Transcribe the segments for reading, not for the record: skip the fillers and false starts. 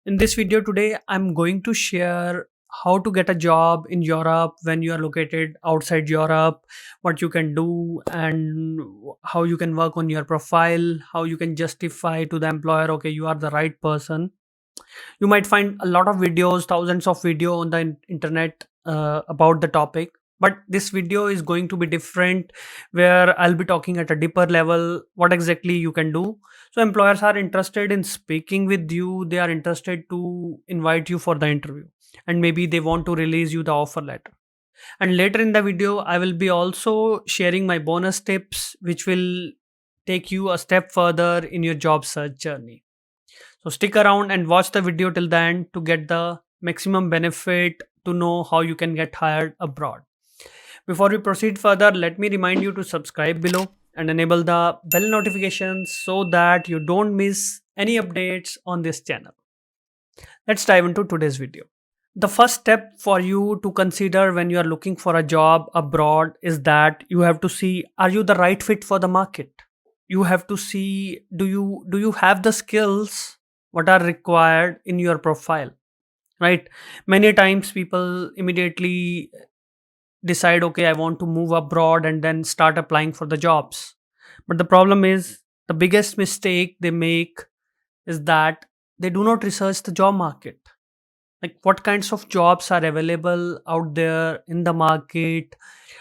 In this video today, I'm going to share how to get a job in Europe when you are located outside Europe, what you can do, and how you can work on your profile, how you can justify to the employer, okay, you are the right person. You might find a lot of videos, thousands of video on the internet about the topic, but this video is going to be different, where I'll be talking at a deeper level what exactly you can do. So employers are interested in speaking with you, they are interested to invite you for the interview, and maybe they want to release you the offer letter. And later in the video I will be also sharing my bonus tips which will take you a step further in your job search journey. So stick around and watch the video till the end to get the maximum benefit, to know how you can get hired abroad. Before we proceed further, let me remind you to subscribe below and enable the bell notifications so that you don't miss any updates on this channel. Let's dive into today's video. The first step for you to consider when you are looking for a job abroad is that you have to see, are you the right fit for the market? You have to see, do you have the skills what are required in your profile, right? Many times people immediately decide, okay, I want to move abroad, and then start applying for the jobs. But the problem is, the biggest mistake they make is that they do not research the job market, like what kinds of jobs are available out there in the market,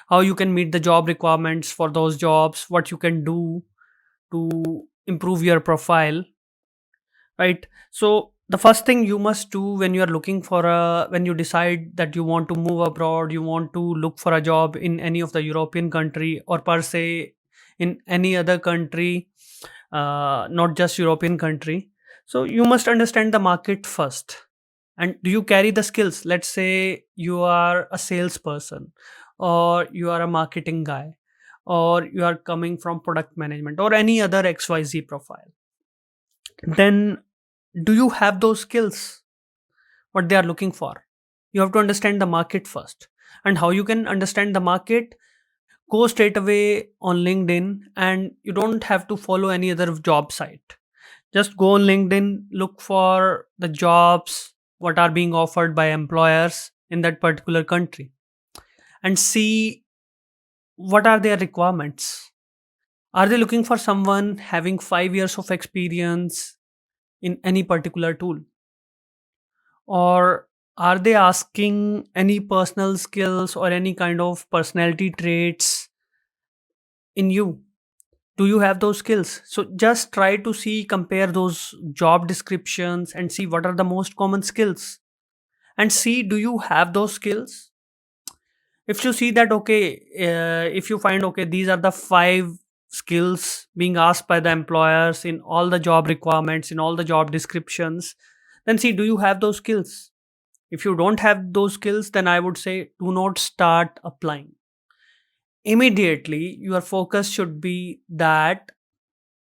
how you can meet the job requirements for those jobs, what you can do to improve your profile, right? So the first thing you must do when you are looking for a when you decide that you want to move abroad, you want to look for a job in any of the European country, or per se in any other country, not just European country. So you must understand the market first. And do you carry the skills? Let's say you are a salesperson, or you are a marketing guy, or you are coming from product management, or any other XYZ profile. Then do you have those skills what they are looking for? You have to understand the market first. And how you can understand the market? Go straight away on LinkedIn, and you don't have to follow any other job site. Just go on LinkedIn, look for the jobs what are being offered by employers in that particular country, and see what are their requirements. Are they looking for someone having 5 years of experience in any particular tool, or are they asking any personal skills or any kind of personality traits in you? Do you have those skills? So just try to see, compare those job descriptions and see what are the most common skills, and see, do you have those skills? If you see that, okay, if you find, okay, these are the five skills being asked by the employers in all the job requirements, in all the job descriptions, then see, do you have those skills? If you don't have those skills, then I would say do not start applying immediately. Your focus should be that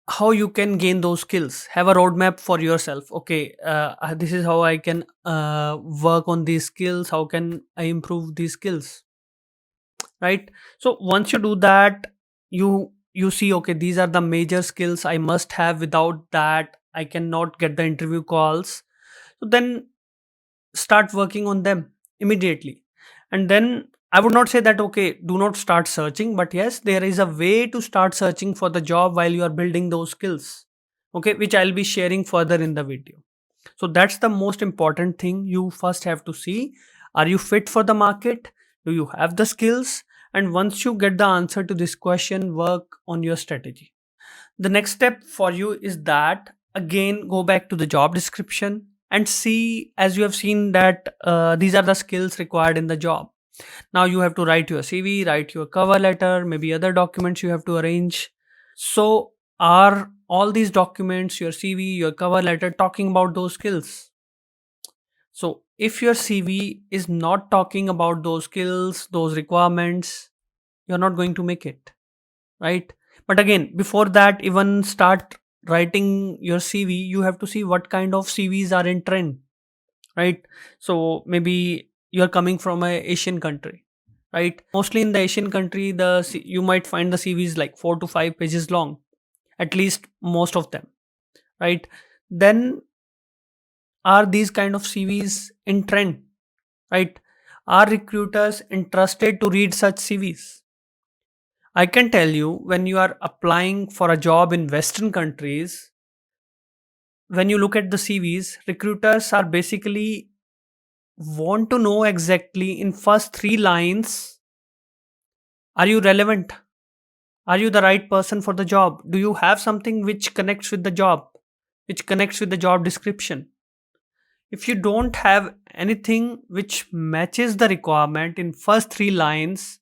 how you can gain those skills. Have a roadmap for yourself. Okay, this is how I can work on these skills, how can I improve these skills, right? So once you do that, you see, okay, these are the major skills I must have, without that I cannot get the interview calls. So then start working on them immediately. And then I would not say that, okay, do not start searching, but yes, there is a way to start searching for the job while you are building those skills, okay, which I'll be sharing further in the video. So that's the most important thing. You first have to see, are you fit for the market? Do you have the skills? And once you get the answer to this question, work on your strategy. The next step for you is that, again, go back to the job description and see, as you have seen that these are the skills required in the job. Now you have to write your CV, write your cover letter, maybe other documents you have to arrange. So are all these documents, your CV, your cover letter, talking about those skills? So if your CV is not talking about those skills, those requirements, you're not going to make it, right? But again, before that, even start writing your CV, you have to see what kind of CVs are in trend, right? So maybe you're coming from a Asian country, right? Mostly in the Asian country, you might find the CVs like 4 to 5 pages long, at least most of them, right? Then Are these kind of CVs in trend, right? Are recruiters interested to read such CVs? I can tell you, when you are applying for a job in Western countries, when you look at the CVs, recruiters are basically want to know exactly in first 3 lines, are you relevant? Are you the right person for the job? Do you have something which connects with the job, which connects with the job description? If you don't have anything which matches the requirement in first 3 lines,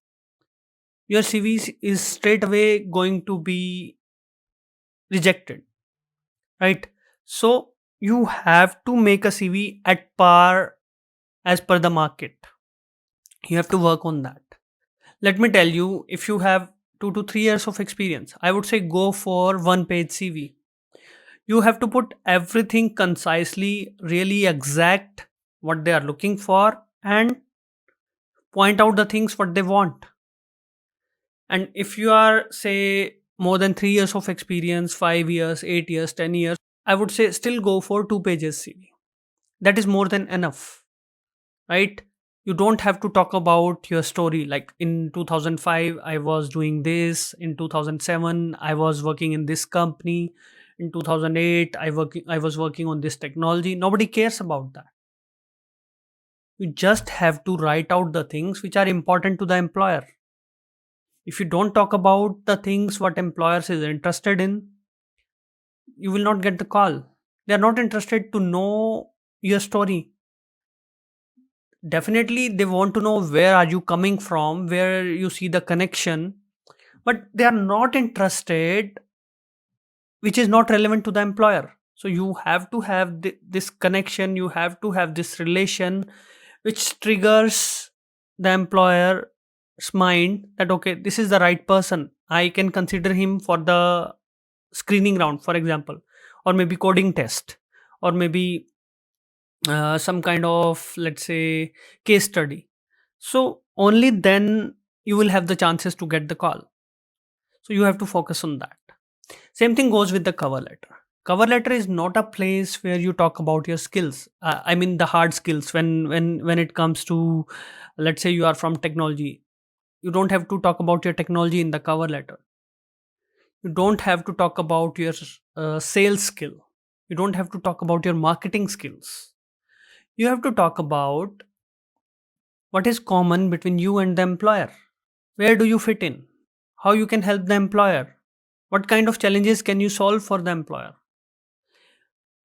your CV is straight away going to be rejected, right? So you have to make a CV at par as per the market. You have to work on that. Let me tell you, if you have 2 to 3 years of experience, I would say go for one page CV. You have to put everything concisely, really exact what they are looking for, and point out the things what they want. And if you are, say, more than 3 years of experience, 5 years, 8 years, 10 years, I would say still go for 2 pages CV. That is more than enough, right? You don't have to talk about your story like in 2005 I was doing this, in 2007 I was working in this company, in 2008 I was working on this technology. Nobody cares about that. You just have to write out the things which are important to the employer. If you don't talk about the things what employers is interested in, you will not get the call. They are not interested to know your story. Definitely they want to know where are you coming from, where you see the connection, but they are not interested which is not relevant to the employer. So you have to have this connection, you have to have this relation which triggers the employer's mind that okay, this is the right person, I can consider him for the screening round, for example, or maybe coding test, or maybe some kind of, let's say, case study. So only then you will have the chances to get the call. So you have to focus on that. Same thing goes with the cover letter. Cover letter is not a place where you talk about your skills. I mean the hard skills. When it comes to, let's say, you are from technology, you don't have to talk about your technology in the cover letter. You don't have to talk about your sales skill. You don't have to talk about your marketing skills. You have to talk about what is common between you and the employer. Where do you fit in? How you can help the employer? What kind of challenges can you solve for the employer?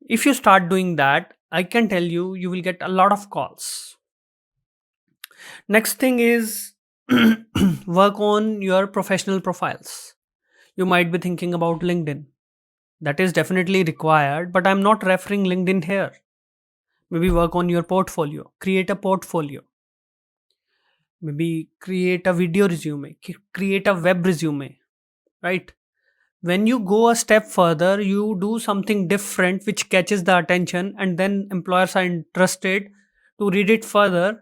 If you start doing that, I can tell you, you will get a lot of calls. Next thing is work on your professional profiles. You might be thinking about LinkedIn. That is definitely required, but I'm not referring LinkedIn here. Maybe work on your portfolio, create a portfolio, maybe create a video resume, create a web resume, right? When you go a step further, you do something different which catches the attention, and then employers are interested to read it further.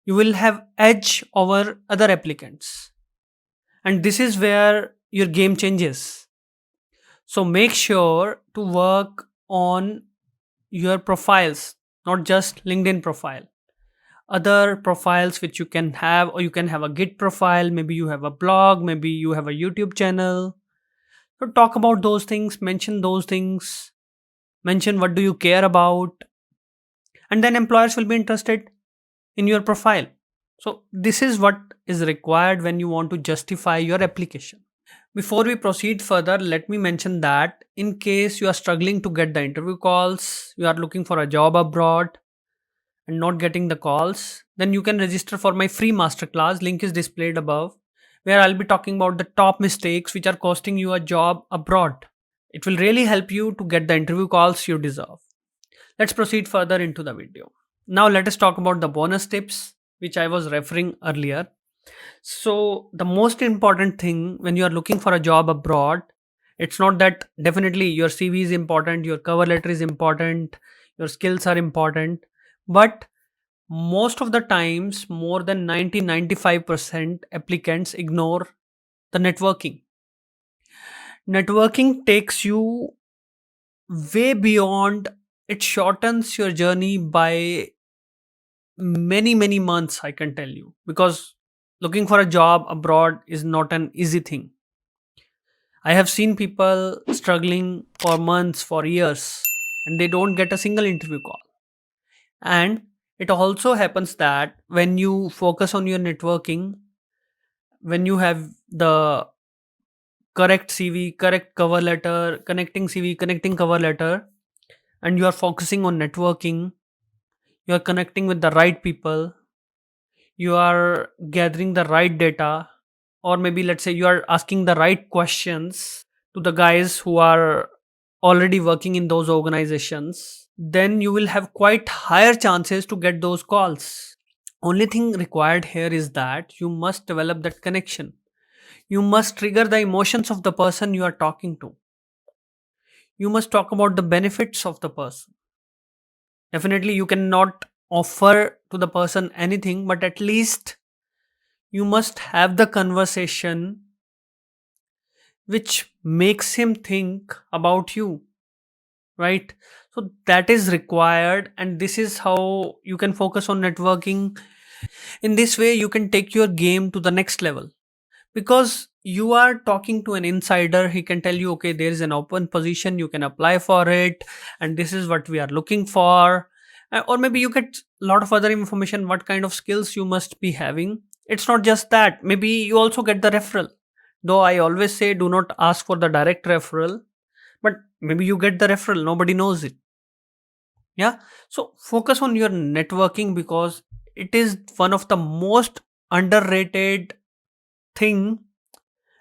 You will have edge over other applicants, and this is where your game changes. So make sure to work on your profiles, not just LinkedIn profile, other profiles which you can have, or you can have a Git profile, maybe you have a blog, maybe you have a YouTube channel. So talk about those things, mention those things, mention what do you care about, and then employers will be interested in your profile. So this is what is required when you want to justify your application. Before we proceed further, let me mention that in case you are struggling to get the interview calls, you are looking for a job abroad and not getting the calls, then you can register for my free masterclass. Link is displayed above, where I'll be talking about the top mistakes which are costing you a job abroad. It will really help you to get the interview calls you deserve. Let's proceed further into the video. Now let us talk about the bonus tips which I was referring earlier. So the most important thing when you are looking for a job abroad, it's not that definitely your CV is important, your cover letter is important, your skills are important, but most of the times more than 90-95% applicants ignore the networking. Networking takes you way beyond It shortens your journey by many months, I can tell you, because looking for a job abroad is not an easy thing. I have seen people struggling for months, for years, and they don't get a single interview call. And it also happens that when you focus on your networking, when you have the correct CV, correct cover letter, connecting CV, connecting cover letter, and you are focusing on networking, you are connecting with the right people, you are gathering the right data, or maybe let's say you are asking the right questions to the guys who are already working in those organizations, then you will have quite higher chances to get those calls. Only thing required here is that you must develop that connection. You must trigger the emotions of the person you are talking to. You must talk about the benefits of the person. Definitely you cannot offer to the person anything, but at least you must have the conversation which makes him think about you, right? So that is required, and this is how you can focus on networking. In this way you can take your game to the next level, because you are talking to an insider. He can tell you, okay, there is an open position, you can apply for it, and this is what we are looking for. Or maybe you get a lot of other information, what kind of skills you must be having. It's not just that, maybe you also get the referral. Though I always say do not ask for the direct referral, but maybe you get the referral, nobody knows it. Yeah. So focus on your networking, because it is one of the most underrated thing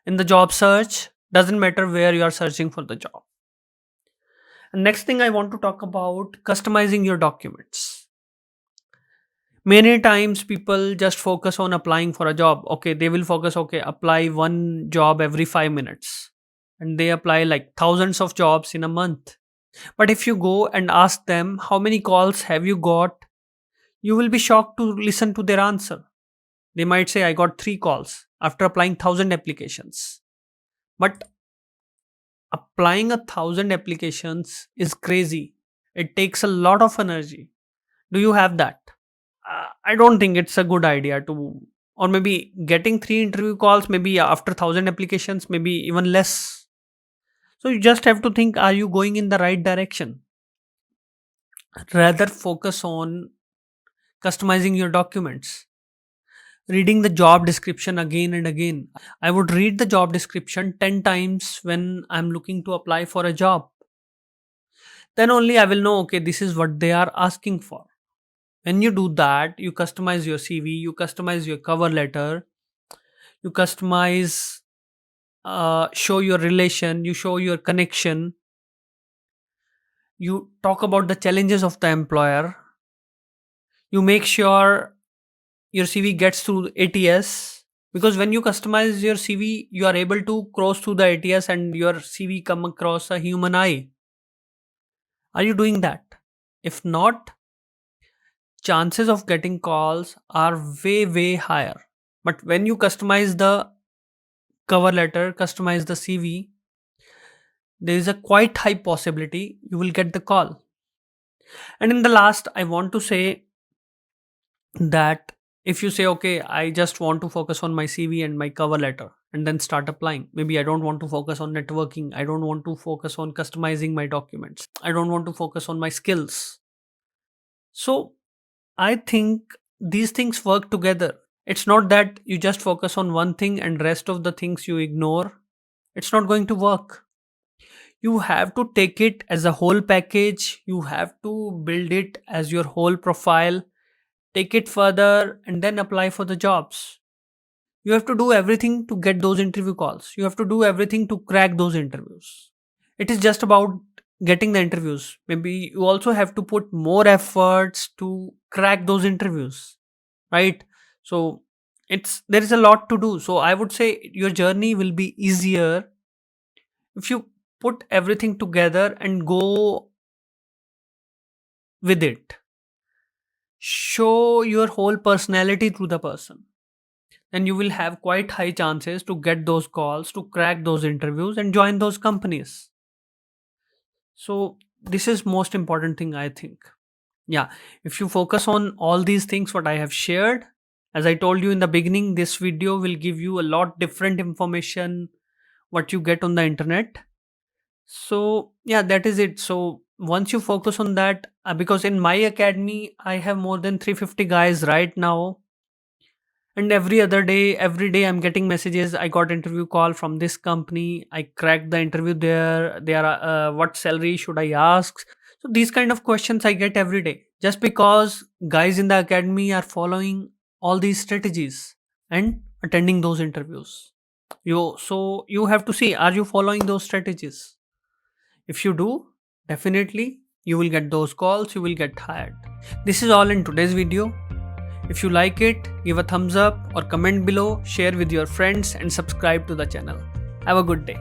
in the job search. Doesn't matter where you are searching for the job. And next thing I want to talk about, customizing your documents. Many times people just focus on applying for a job. Okay, they will focus, okay, apply one job every 5 minutes, and they apply like thousands of jobs in a month. But if you go and ask them how many calls have you got, you will be shocked to listen to their answer. They might say, I got 3 calls after applying 1,000 applications. But applying 1,000 applications is crazy. It takes a lot of energy. Do you have that? I don't think it's a good idea to, or maybe getting 3 interview calls, maybe after 1,000 applications, maybe even less. So you just have to think, are you going in the right direction? Rather focus on customizing your documents, reading the job description again and again. I would read the job description 10 times when I'm looking to apply for a job. Then only I will know, okay, this is what they are asking for. When you do that, you customize your CV, you customize your cover letter, you customize, show your relation, you show your connection, you talk about the challenges of the employer, you make sure your CV gets through ATS, because when you customize your CV, you are able to cross through the ATS and your CV come across a human eye. Are you doing that? If not, chances of getting calls are way higher. But when you customize the cover letter, customize the CV, there is a quite high possibility you will get the call. And in the last, I want to say that if you say, okay, I just want to focus on my CV and my cover letter and then start applying, maybe I don't want to focus on networking, I don't want to focus on customizing my documents, I don't want to focus on my skills. So I think these things work together. It's not that you just focus on one thing and rest of the things you ignore. It's not going to work. You have to take it as a whole package. You have to build it as your whole profile, take it further, and then apply for the jobs. You have to do everything to get those interview calls. You have to do everything to crack those interviews. It is just about getting the interviews. Maybe you also have to put more efforts to crack those interviews, right? So it's there is a lot to do. So I would say your journey will be easier if you put everything together and go with it. Show your whole personality to the person, and you will have quite high chances to get those calls, to crack those interviews and join those companies. So this is most important thing, I think. Yeah, if you focus on all these things what I have shared, as I told you in the beginning, this video will give you a lot different information what you get on the internet. So yeah, that is it. So once you focus on that, because in my academy I have more than 350 guys right now, and every day I'm getting messages, I got interview call from this company, I cracked the interview there, they are what salary should I ask. So these kind of questions I get every day, just because guys in the academy are following all these strategies and attending those interviews. You have to see, are you following those strategies? If you do, definitely you will get those calls, you will get hired. This is all in today's video. If you like it, give a thumbs up or comment below, share with your friends and subscribe to the channel. Have a good day.